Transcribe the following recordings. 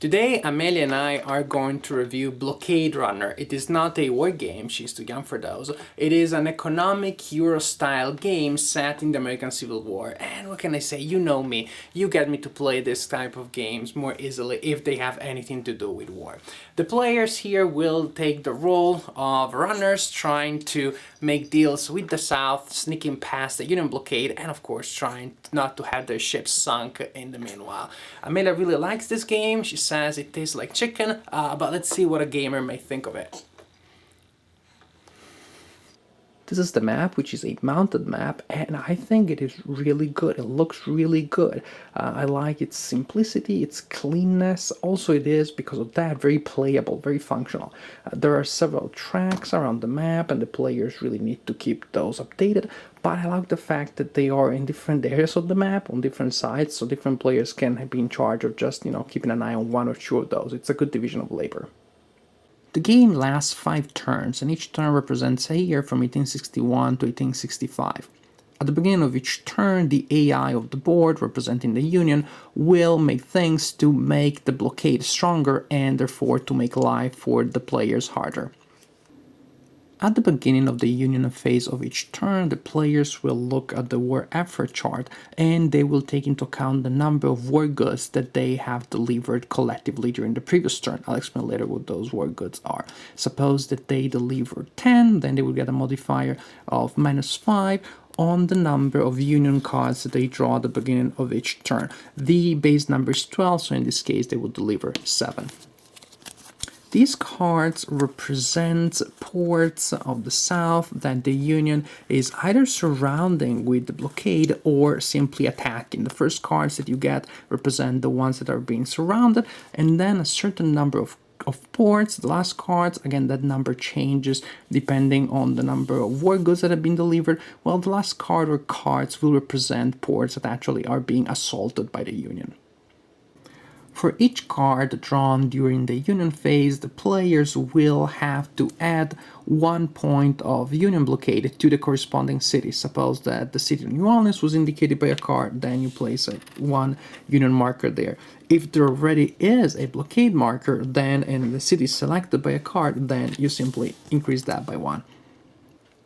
Today, Amelia and I are going to review Blockade Runner. It is not a war game, she's too young for those. It is an economic Euro-style game set in the American Civil War. And what can I say, you know me, you get me to play this type of games more easily if they have anything to do with war. The players here will take the role of runners trying to make deals with the South, sneaking past the Union blockade, and of course trying not to have their ships sunk in the meanwhile. Amelia really likes this game. She says it tastes like chicken, but let's see what a gamer may think of it. This is the map, which is a mounted map, and I think it is really good. It looks really good. I like its simplicity, its cleanness. Also, it is, because of that, very playable, very functional. There are several tracks around the map, and the players really need to keep those updated. But I like the fact that they are in different areas of the map, on different sides, so different players can be in charge of just, keeping an eye on one or two of those. It's a good division of labor. The game lasts 5 turns, and each turn represents a year from 1861 to 1865. At the beginning of each turn, the AI of the board, representing the Union, will make things to make the blockade stronger and therefore to make life for the players harder. At the beginning of the Union phase of each turn, the players will look at the war effort chart and they will take into account the number of war goods that they have delivered collectively during the previous turn. I'll explain later what those war goods are. Suppose that they deliver 10, then they will get a modifier of -5 on the number of Union cards that they draw at the beginning of each turn. The base number is 12, so in this case they will deliver 7. These cards represent ports of the South that the Union is either surrounding with the blockade or simply attacking. The first cards that you get represent the ones that are being surrounded, and then a certain number of ports. The last cards, again, that number changes depending on the number of war goods that have been delivered. Well, the last card or cards will represent ports that actually are being assaulted by the Union. For each card drawn during the Union phase, the players will have to add 1 point of Union blockade to the corresponding city. Suppose that the city of New Orleans was indicated by a card, then you place a 1 Union marker there. If there already is a blockade marker, then and the city is selected by a card, then you simply increase that by 1.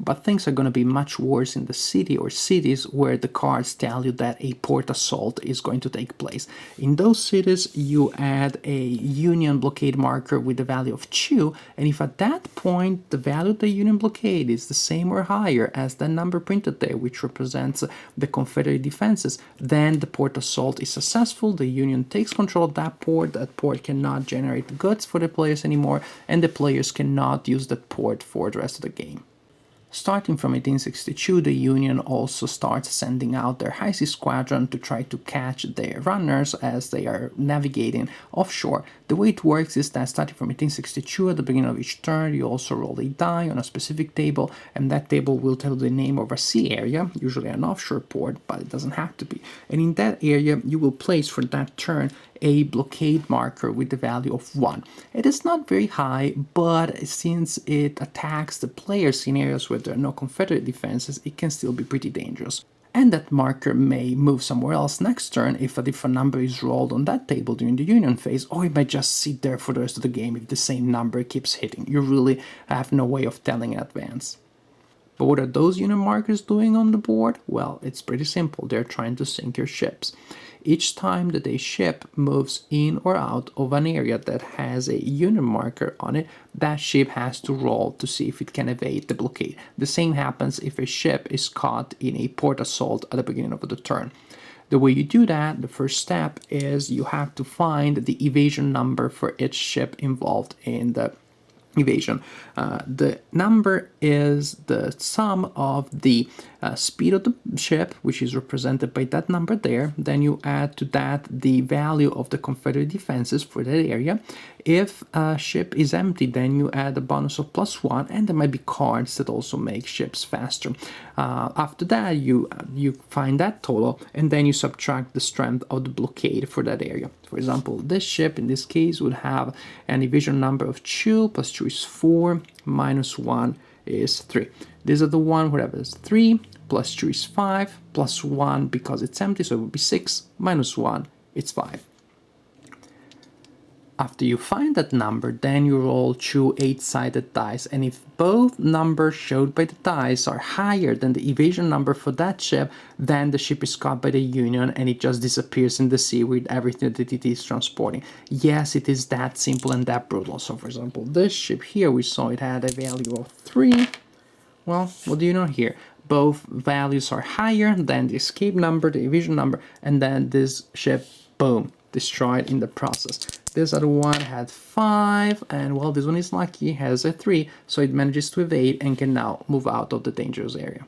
But things are going to be much worse in the city or cities where the cards tell you that a port assault is going to take place. In those cities, you add a Union blockade marker with the value of 2, and if at that point the value of the Union blockade is the same or higher as the number printed there, which represents the Confederate defenses, then the port assault is successful, the Union takes control of that port cannot generate goods for the players anymore, and the players cannot use that port for the rest of the game. Starting from 1862, the Union also starts sending out their high seas squadron to try to catch their runners as they are navigating offshore. The way it works is that starting from 1862, at the beginning of each turn, you also roll a die on a specific table, and that table will tell the name of a sea area, usually an offshore port, but it doesn't have to be. And in that area, you will place for that turn a blockade marker with the value of 1. It is not very high, but since it attacks the players in areas where there are no Confederate defenses, it can still be pretty dangerous. And that marker may move somewhere else next turn if a different number is rolled on that table during the Union phase, or it might just sit there for the rest of the game if the same number keeps hitting. You really have no way of telling in advance. But what are those Union markers doing on the board? Well, it's pretty simple. They're trying to sink your ships. Each time that a ship moves in or out of an area that has a Union marker on it, that ship has to roll to see if it can evade the blockade. The same happens if a ship is caught in a port assault at the beginning of the turn. The way you do that, the first step is you have to find the evasion number for each ship involved in the evasion. The number is the sum of the speed of the ship, which is represented by that number there. Then you add to that the value of the Confederate defenses for that area. If a ship is empty, then you add a bonus of +1, and there might be cards that also make ships faster. After that, you find that total, and then you subtract the strength of the blockade for that area. For example, this ship in this case would have an evasion number of 2, +2 is 4, -1 is 3. These are the one wherever it's 3, +2 is 5, +1 because it's empty, so it would be 6, -1, it's 5. After you find that number, then you roll two 8-sided dice, and if both numbers showed by the dice are higher than the evasion number for that ship, then the ship is caught by the Union and it just disappears in the sea with everything that it is transporting. Yes, it is that simple and that brutal. So for example, this ship here, we saw it had a value of 3. Well, what do you know here? Both values are higher than the escape number, the evasion number, and then this ship, boom, destroyed in the process. This other one had 5, and well, this one is lucky, has a 3, so it manages to evade and can now move out of the dangerous area.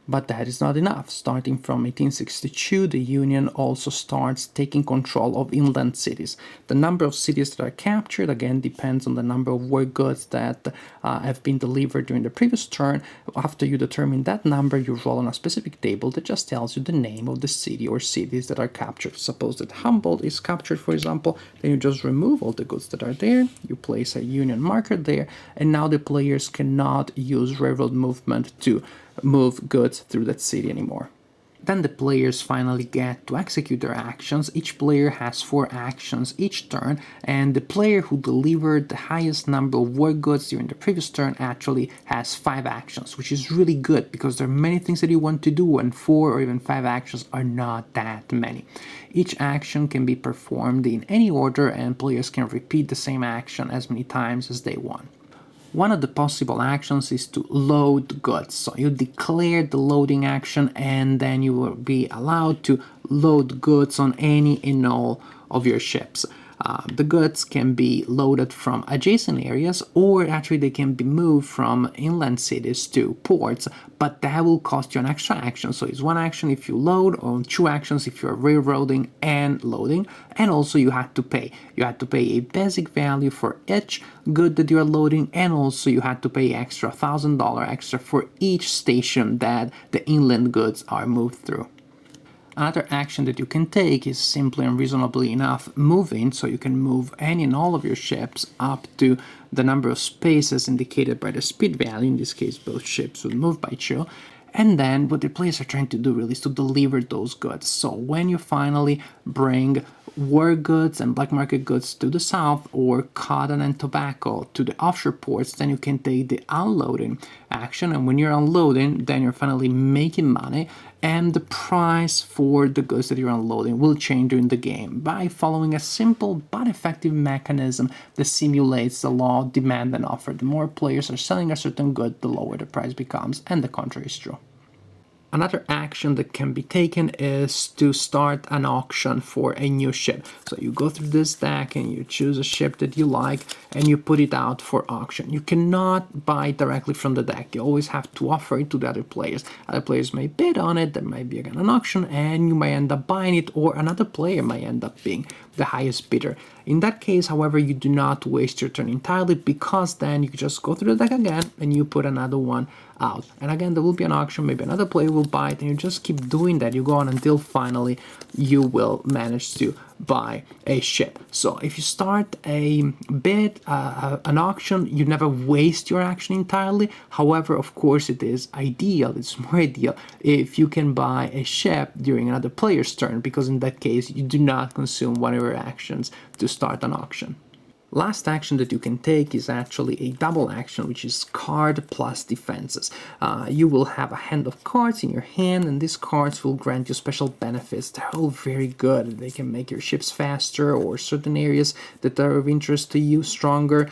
But that is not enough. Starting from 1862, the Union also starts taking control of inland cities. The number of cities that are captured, again, depends on the number of war goods that have been delivered during the previous turn. After you determine that number, you roll on a specific table that just tells you the name of the city or cities that are captured. Suppose that Humboldt is captured, for example, then you just remove all the goods that are there, you place a Union marker there, and now the players cannot use railroad movement to move goods through that city anymore. Then the players finally get to execute their actions. Each player has 4 actions each turn, and the player who delivered the highest number of war goods during the previous turn actually has 5 actions, which is really good because there are many things that you want to do, and 4 or even 5 actions are not that many. Each action can be performed in any order, and players can repeat the same action as many times as they want. One of the possible actions is to load goods. So you declare the loading action, and then you will be allowed to load goods on any and all of your ships. The goods can be loaded from adjacent areas, or actually they can be moved from inland cities to ports, but that will cost you an extra action. So it's 1 action if you load, or 2 actions if you're railroading and loading, and also you have to pay. You have to pay a basic value for each good that you're loading, and also you have to pay extra $1,000 extra for each station that the inland goods are moved through. Another action that you can take is simply and reasonably enough moving, so you can move any and all of your ships up to the number of spaces indicated by the speed value. In this case, both ships would move by 2. And then what the players are trying to do really is to deliver those goods. So when you finally bring war goods and black market goods to the south, or cotton and tobacco to the offshore ports, then you can take the unloading action. And when you're unloading, then you're finally making money, and the price for the goods that you're unloading will change during the game by following a simple but effective mechanism that simulates the law of demand and offer. The more players are selling a certain good, the lower the price becomes, and the contrary is true. Another action that can be taken is to start an auction for a new ship. So you go through this deck and you choose a ship that you like and you put it out for auction. You cannot buy directly from the deck. You always have to offer it to the other players. Other players may bid on it, there might be again an auction, and you may end up buying it, or another player may end up being the highest bidder. In that case, however, you do not waste your turn entirely, because then you just go through the deck again and you put another one out. And again, there will be an auction, maybe another player will buy it, and you just keep doing that. You go on until finally you will manage to buy a ship. So if you start a bid, an auction, you never waste your action entirely. However, of course, it is ideal, it's more ideal if you can buy a ship during another player's turn, because in that case, you do not consume one of your actions to start an auction. Last action that you can take is actually a double action, which is card plus defenses. You will have a hand of cards in your hand, and these cards will grant you special benefits. They're all very good. They can make your ships faster, or certain areas that are of interest to you stronger.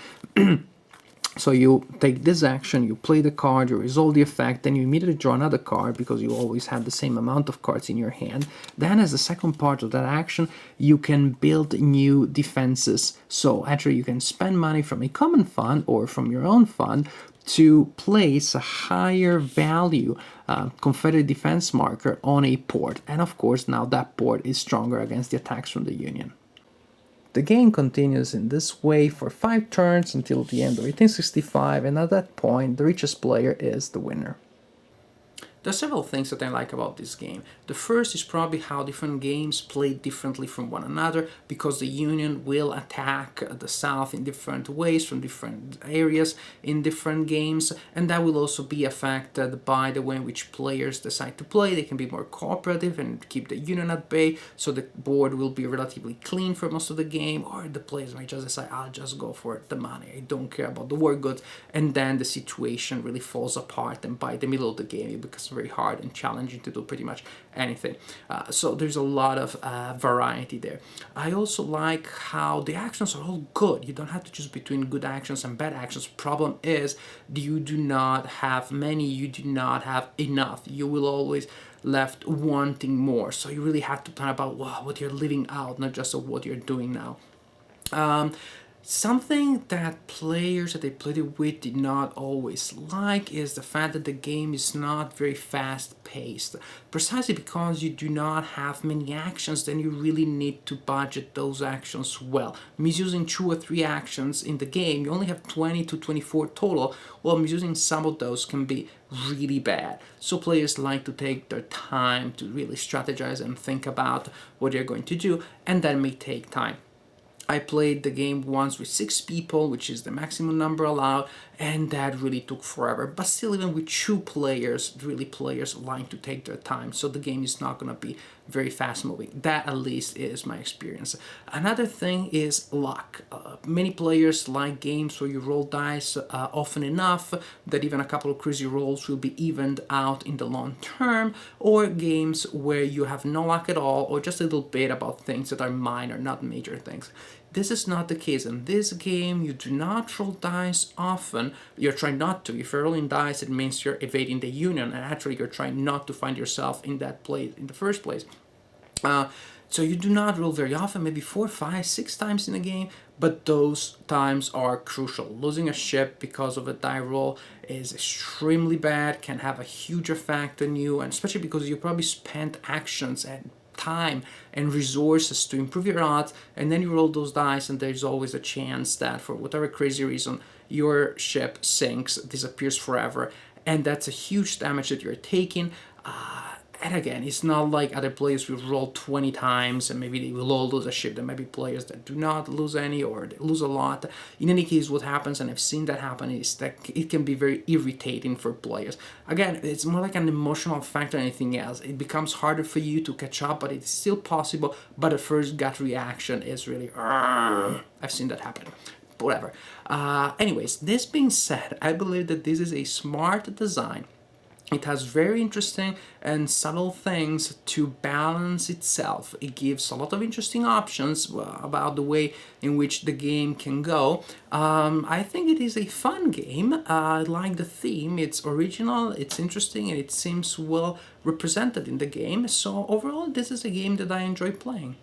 So you take this action, you play the card, you resolve the effect, then you immediately draw another card because you always have the same amount of cards in your hand. Then as the second part of that action, you can build new defenses. So actually you can spend money from a common fund or from your own fund to place a higher value Confederate defense marker on a port. And of course now that port is stronger against the attacks from the Union. The game continues in this way for 5 turns until the end of 1865, and at that point, the richest player is the winner. There are several things that I like about this game. The first is probably how different games play differently from one another, because the Union will attack the South in different ways from different areas in different games, and that will also be affected by the way in which players decide to play. They can be more cooperative and keep the Union at bay, so the board will be relatively clean for most of the game, or the players might just decide, I'll just go for the money, I don't care about the war goods, and then the situation really falls apart, and by the middle of the game it becomes very hard and challenging to do pretty much anything. So there's a lot of variety there. I also like how the actions are all good. You don't have to choose between good actions and bad actions. Problem is, you do not have many, you do not have enough. You will always left wanting more. So you really have to plan about what you're leaving out, not just of what you're doing now. Something that players that they played it with did not always like is the fact that the game is not very fast paced. Precisely because you do not have many actions, then you really need to budget those actions well. Misusing 2 or 3 actions in the game, you only have 20 to 24 total. Well, misusing some of those can be really bad. So players like to take their time to really strategize and think about what they're going to do, and that may take time. I played the game once with 6 people, which is the maximum number allowed, and that really took forever. But still, even with 2 players, really players like to take their time, so the game is not going to be very fast moving. That at least is my experience. Another thing is luck. Many players like games where you roll dice often enough that even a couple of crazy rolls will be evened out in the long term, or games where you have no luck at all, or just a little bit about things that are minor, not major things. This is not the case. In this game, you do not roll dice often. You're trying not to. If you're rolling dice, it means you're evading the Union, and actually you're trying not to find yourself in that place in the first place. So you do not roll very often, maybe 4, 5, 6 times in a game, but those times are crucial. Losing a ship because of a die roll is extremely bad, can have a huge effect on you, and especially because you probably spent actions and time and resources to improve your odds, and then you roll those dice, and there's always a chance that for whatever crazy reason your ship sinks, disappears forever, and that's a huge damage that you're taking. And again, it's not like other players will roll 20 times and maybe they will all lose a ship. There might be players that do not lose any, or they lose a lot. In any case, what happens, and I've seen that happen, is that it can be very irritating for players. Again, it's more like an emotional factor than anything else. It becomes harder for you to catch up, but it's still possible. But the first gut reaction is really, Argh! I've seen that happen. Whatever. Anyways, this being said, I believe that this is a smart design. It has very interesting and subtle things to balance itself. It gives a lot of interesting options about the way in which the game can go. I think it is a fun game. I like the theme. It's original, it's interesting, and it seems well represented in the game. So overall, this is a game that I enjoy playing.